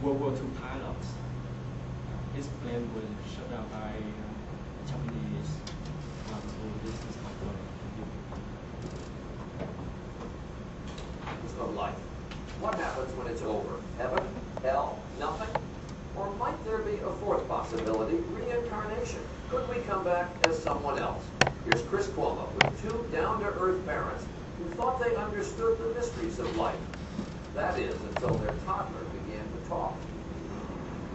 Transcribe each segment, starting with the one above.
World War II pilots. His plane was shot down by Japanese. This is not It's not life. What happens when it's over? Heaven? Hell? Nothing? Or might there be a fourth possibility, reincarnation? Could we come back as someone else? Here's Chris Cuomo with two down-to-earth parents who thought they understood the mysteries of life. That is, until their toddler began to talk.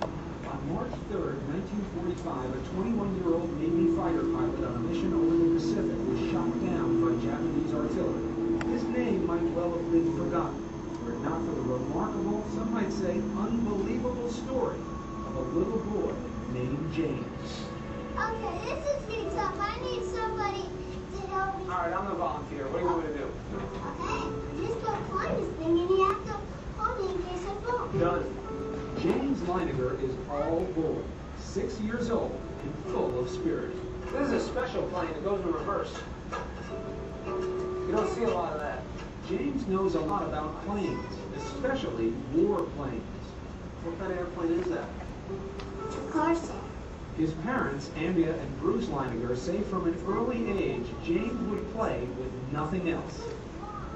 On March 3rd, 1945, a 21-year-old Navy fighter pilot on a mission over the Pacific was shot down by Japanese artillery. His name might well have been forgotten, were it not for the remarkable, some might say unbelievable story of a little boy named James. Okay, this is getting tough. I need somebody to help me. All right, I'm the volunteer. What do you want me to do? Okay, just go climb this thing and you have to hold me in case I fall. Done. James Leiniger is all boy, 6 years old, and full of spirit. This is a special plane. It goes in reverse. You don't see a lot of that. James knows a lot about planes, especially war planes. What kind of airplane is that? It's a Corsair. His parents, Andrea and Bruce Leiniger, say from an early age James would play with nothing else.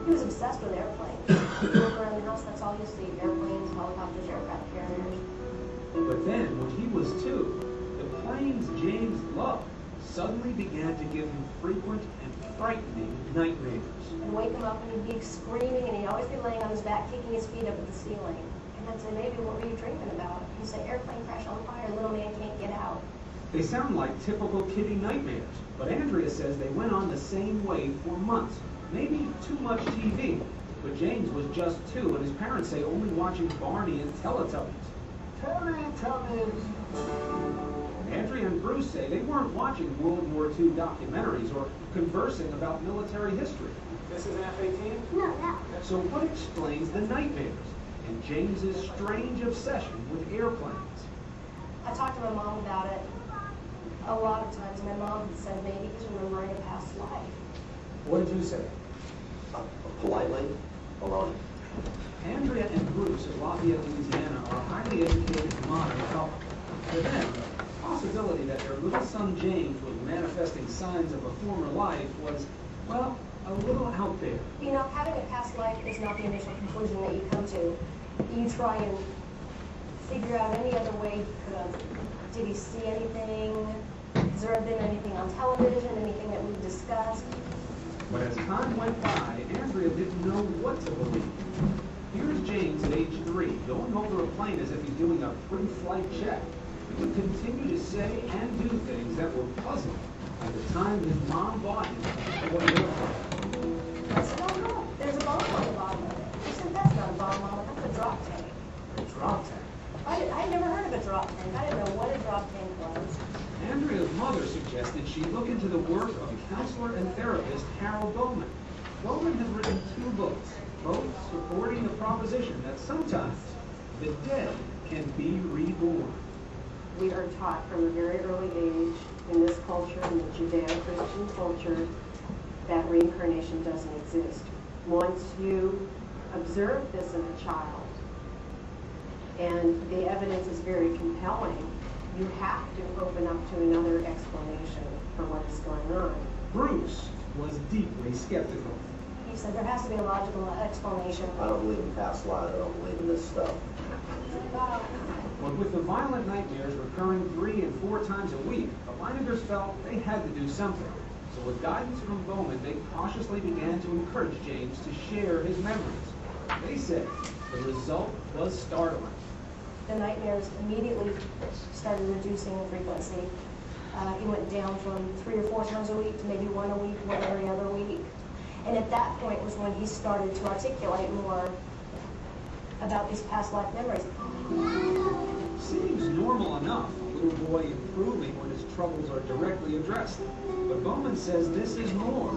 He was obsessed with airplanes. If you look around the house, that's all you see. Airplanes, helicopters, aircraft carriers. But then, when he was 2, the planes James loved suddenly began to give him frequent and frightening nightmares. And wake him up and he'd be screaming and he'd always be laying on his back, kicking his feet up at the ceiling. And I'd say, maybe what were you dreaming about? He'd say, airplane crash on fire, little man can't get out. They sound like typical kiddie nightmares, but Andrea says they went on the same way for months. Maybe too much TV, but James was just 2, and his parents say only watching Barney and Teletubbies. Teletubbies. Andrea and Bruce say they weren't watching World War II documentaries or conversing about military history. This is an F-18? No. So what explains the nightmares and James's strange obsession with airplanes? I talked to my mom about it a lot of times. My mom said maybe he's remembering a past life. What did you say? Politely? Alone. Andrea and Bruce of Lafayette, Louisiana are a highly educated modern couple. For them, the possibility that their little son James was manifesting signs of a former life was, well, a little out there. You know, having a past life is not the initial conclusion that you come to. You try and figure out any other way he could have. Did he see anything? Has there been anything on television, anything that we've discussed? But as time went by, Andrea didn't know what to believe. Here's James at age 3, going over a plane as if he's doing a pre-flight check. He would continue to say and do things that were puzzling at the time his mom bought him what it looked like. I said, oh no, there's a bomb on the bottom of it. She said, that's not a bomb, Mama, that's a drop tank. A drop tank. I'd never heard of a drop tank. I didn't know what a drop tank was. Andrea's mother suggested she look into the work of counselor and therapist Harold Bowman. Bowman has written 2 books, both supporting the proposition that sometimes the dead can be reborn. We are taught from a very early age in this culture, in the Judeo-Christian culture, that reincarnation doesn't exist. Once you observe this in a child, and the evidence is very compelling, you have to open up to another explanation for what is going on. Bruce was deeply skeptical. He said there has to be a logical explanation. I don't believe in past lives. I don't believe in this stuff. But with the violent nightmares recurring 3 and 4 times a week, the Leinigers felt they had to do something. So with guidance from Bowman, they cautiously began to encourage James to share his memories. They said the result was startling. The nightmares immediately started reducing in frequency. He went down from 3 or 4 times a week to maybe 1 a week, 1 every other week. And at that point was when he started to articulate more about these past life memories. Seems normal enough, a little boy improving when his troubles are directly addressed. But Bowman says this is more.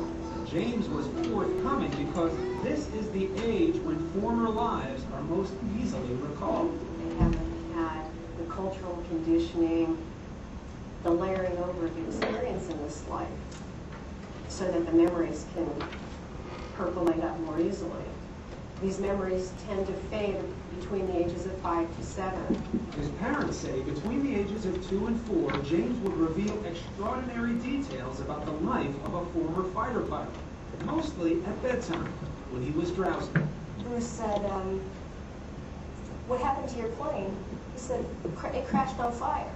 James was forthcoming because this is the age when former lives are most easily recalled. They haven't had the cultural conditioning, the layering over of experience in this life, so that the memories can percolate up more easily. These memories tend to fade between the ages of 5 to 7. His parents say between the ages of 2 and 4, James would reveal extraordinary details about the life of a former fighter pilot, mostly at bedtime, when he was drowsy. Bruce said, what happened to your plane? He said, it crashed on fire.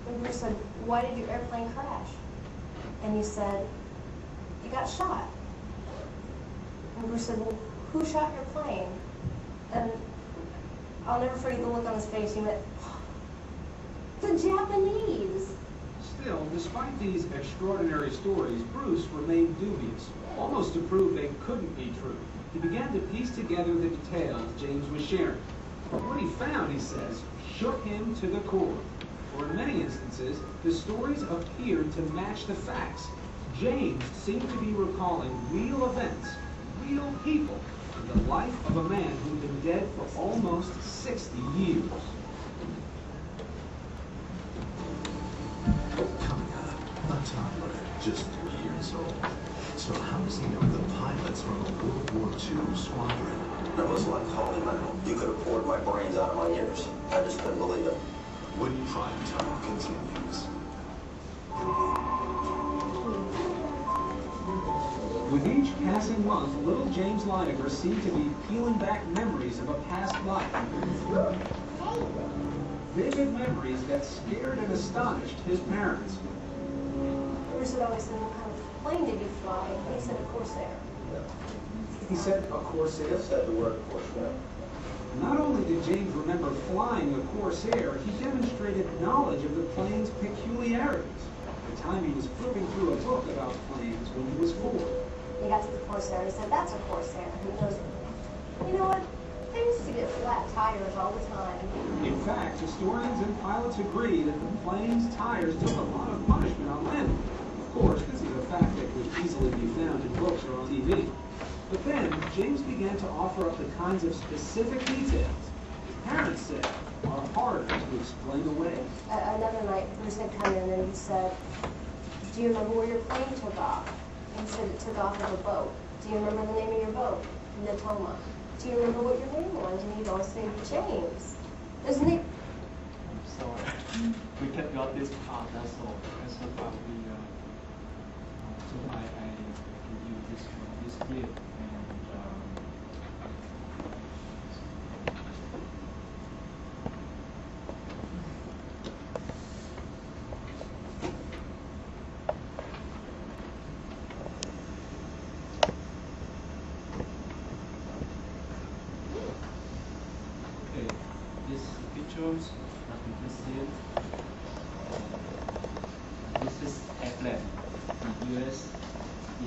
And Bruce said, why did your airplane crash? And he said, you got shot. And Bruce said, well, who shot your plane? And I'll never forget the look on his face. He went, the Japanese. Still, despite these extraordinary stories, Bruce remained dubious, almost to prove they couldn't be true. He began to piece together the details James was sharing. But what he found, he says, shook him to the core. For in many instances, the stories appeared to match the facts. James seemed to be recalling real events, real people, and the life of a man who'd been dead for almost 60 years. Coming up, a toddler, just 3 years old. So how does he know the pilots from a World War II squadron? It was like holy metal. You could have poured my brains out of my ears. I just couldn't believe it. When Prime Time continues. With each passing month, little James Leininger seemed to be peeling back memories of a past life. Vivid memories that scared and astonished his parents. Bruce had always said, what kind of plane did you fly? And he said, a Corsair. He said, a Corsair? Said the word Corsair. Not only did James remember flying a Corsair, he demonstrated knowledge of the plane's peculiarities. At the time he was flipping through a book about planes when he was 4. He got to the Corsair, he said, that's a Corsair. And he goes, you know what? They used to get flat tires all the time. In fact, historians and pilots agree that the plane's tires took a lot of punishment on landing. Of course, this is a fact that could easily be found in books or on TV. But then, James began to offer up the kinds of specific details his parents said are harder to explain away. Another night, Bruce had come in and he said, do you remember where your plane took off? And he said it took off of a boat. Do you remember the name of your boat? Natoma. Do you remember what your name was? And he'd always say, James. Isn't it? I'm sorry. We kept got this part, that's all. That's the part we, so I give you this clip. Pictures that we just seen. This is airplane. The US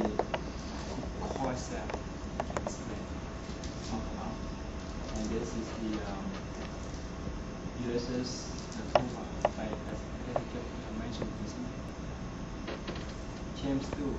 is Corsair airplane. Talk about. And this is the USS Natoma. I mentioned this. James too.